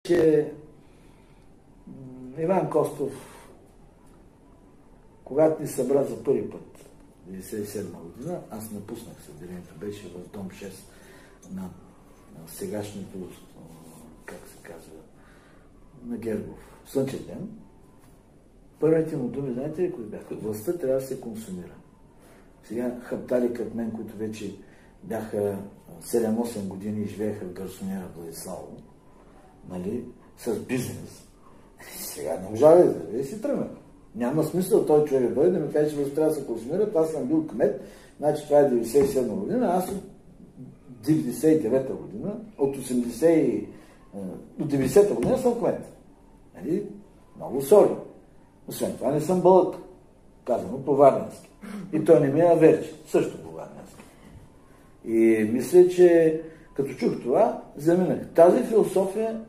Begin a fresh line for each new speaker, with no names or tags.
че Иван Костов, когато ни събра за първи път, 1997 година, аз напуснах съделението, беше в дом 6 на сегашното, как се казва, на Гергов, Слънчев ден. Първите му думи, знаете ли кои бяха? Властта трябва да се консумира. Сега хаптали като мен, които вече бяха 7-8 години и живееха в гарсониера Владиславо, нали, с бизнес. Сега не можа да си тръгна. Няма смисъл той човек да дойде да ми каже, че властта трябва да се консумира. Аз съм бил кмет, значи това е 97 година, аз от 99 година, от 90 година съм кмет. Нали? Много сори. Освен това не съм бълък, казано по-варненски. И той не ми е аверче, също по-варненски. И мисля, че като чух това, заминах. Тази философия